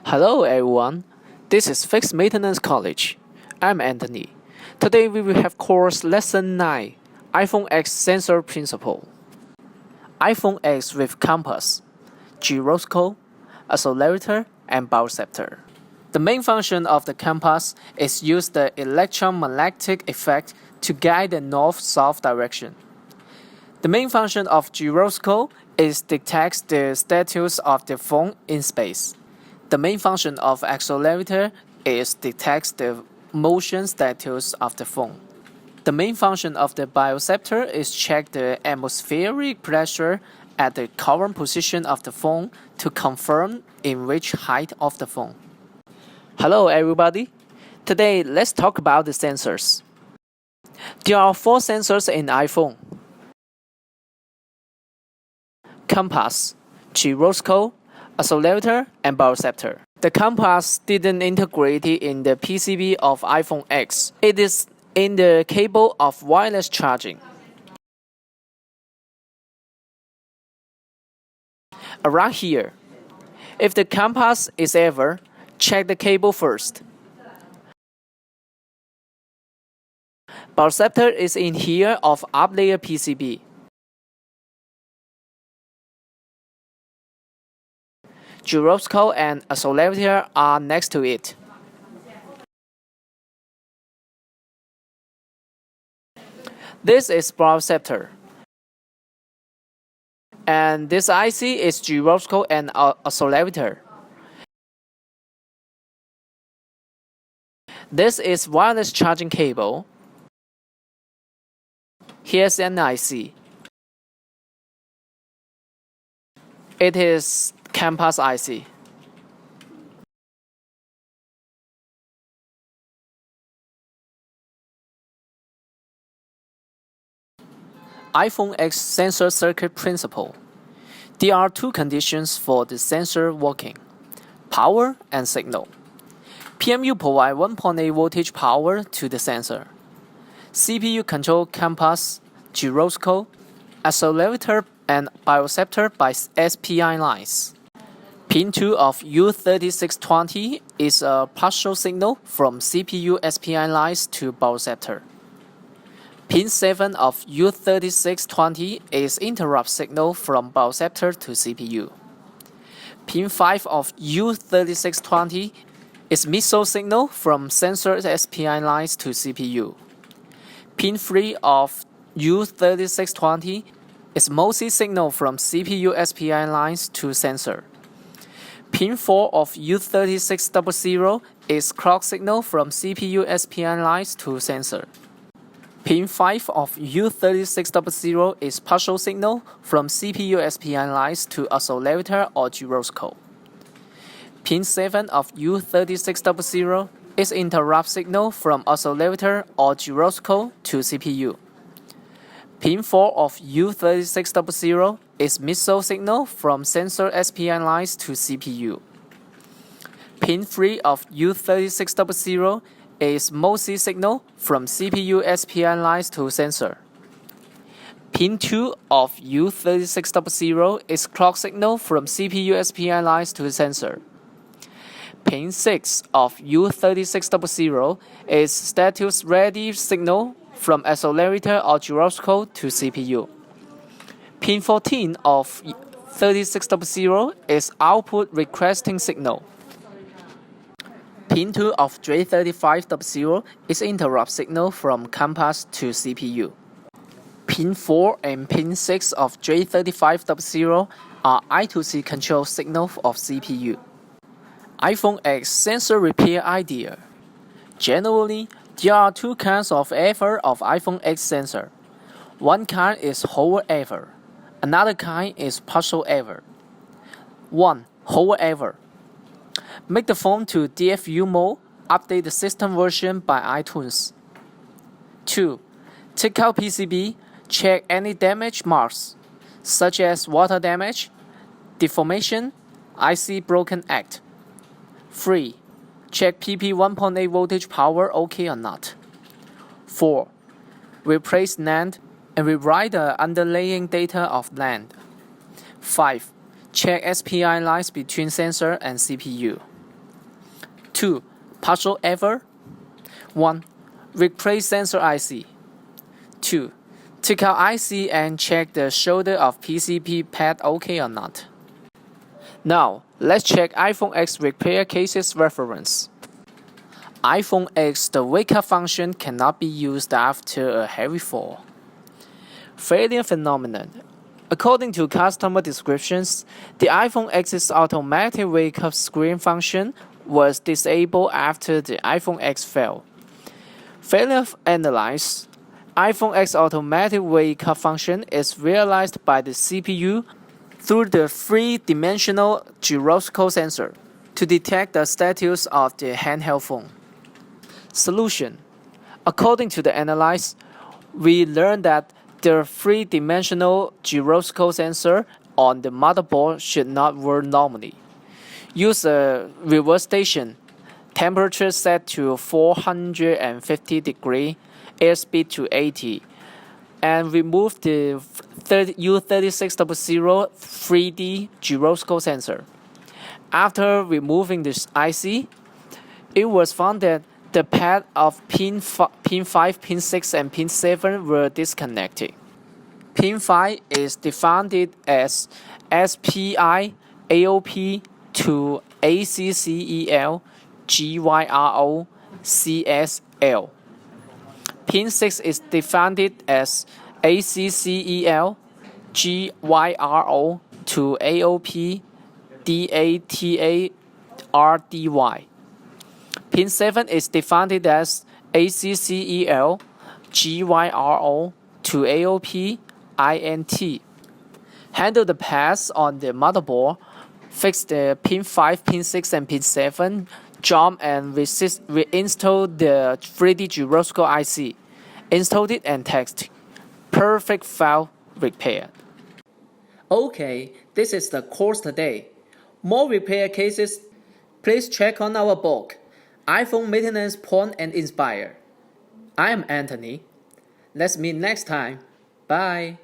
Hello everyone, this is Fixed Maintenance College. I'm Anthony. Today we will have course Lesson 9, iPhone X Sensor Principle. iPhone X with compass, gyroscope, accelerator, and Barceptor. The main function of the compass is use the electromagnetic effect to guide the north-south direction. The main function of gyroscope is detect the status of the phone in space. The main function of accelerator is detect the motion status of the phone. The main function of the Barceptor is check the atmospheric pressure at the current position of the phone to confirm in which height of the phone. Hello everybody. Today let's talk about the sensors. There are 4 sensors in iPhone: compass, gyroscope, accelerator, and Barceptor. The compass didn't integrate it in the PCB of iPhone X. It is in the cable of wireless charging. Around here, if the compass is ever, check the cable first. Barceptor is in here of up layer PCB. Gyroscope and accelerator are next to it. This is Barceptor. And this IC is gyroscope and accelerator. This is wireless charging cable. Here's an IC. It is compass IC. iPhone X sensor circuit principle. There are 2 conditions for the sensor working: power and signal. PMU provide 1.8 voltage power to the sensor. CPU control compass, gyroscope, accelerator, and Barceptor by SPI lines. Pin 2 of U3620 is a partial signal from CPU SPI lines to Barceptor. Pin 7 of U3620 is interrupt signal from Barceptor to CPU. Pin 5 of U3620 is missile signal from sensor SPI lines to CPU. Pin 3 of U3620 is MOSI signal from CPU SPI lines to sensor. Pin 4 of U3600 is clock signal from CPU SPI lines to sensor. Pin 5 of U3600 is partial signal from CPU SPI lines to accelerator or gyroscope. Pin 7 of U3600 is interrupt signal from accelerator or gyroscope to CPU. Pin 4 of U3600 is missile signal from sensor SPI lines to CPU. Pin 3 of U3600 is MOSI signal from CPU SPI lines to sensor. Pin 2 of U3600 is clock signal from CPU SPI lines to sensor. Pin 6 of U3600 is status ready signal from accelerator or gyroscope to CPU. Pin 14 of 3600 is output requesting signal. Pin 2 of J3500 is interrupt signal from compass to CPU. Pin 4 and Pin 6 of J3500 are I2C control signal of CPU. iPhone X sensor repair idea. Generally, there are 2 kinds of error of iPhone X sensor. One kind is whole error. Another kind is partial error. 1. Whole error. Make the phone to DFU mode, update the system version by iTunes. 2. Take out PCB, check any damage marks, such as water damage, deformation, IC broken act. 3. Check PP 1.8 voltage power OK or not. 4. Replace NAND and rewrite the underlying data of NAND. 5. Check SPI lines between sensor and CPU. 2. Partial error. 1. Replace sensor IC. 2. Take out IC and check the shoulder of PCB pad OK or not. Now, let's check iPhone X repair cases reference. iPhone X, the wake-up function cannot be used after a heavy fall. Failure phenomenon. According to customer descriptions, the iPhone X's automatic wake-up screen function was disabled after the iPhone X fell. Failure analysis. iPhone X automatic wake-up function is realized by the CPU through the three-dimensional gyroscope sensor to detect the status of the handheld phone. Solution. According to the analysis, we learned that the three-dimensional gyroscope sensor on the motherboard should not work normally. Use a reverse station, temperature set to 450 degrees, airspeed to 80, and remove the U3600 3D gyroscope sensor. After removing this IC, it was found that the pad of pin 5, pin 6, and pin 7 were disconnected. Pin 5 is defined as SPI AOP to ACCEL GYRO CSL. Pin 6 is defined as ACCEL GYRO to AOP DATA RDY. Pin 7 is defined as ACCEL GYRO to AOP INT. Handle the pads on the motherboard, fix the pin 5, pin 6, and pin 7, jump and reinstall the 3D gyroscope IC. Installed it and test. Perfect file repaired. Okay, this is the course today. More repair cases, please check on our book, iPhone Maintenance Point and Inspire. I am Anthony. Let's meet next time. Bye.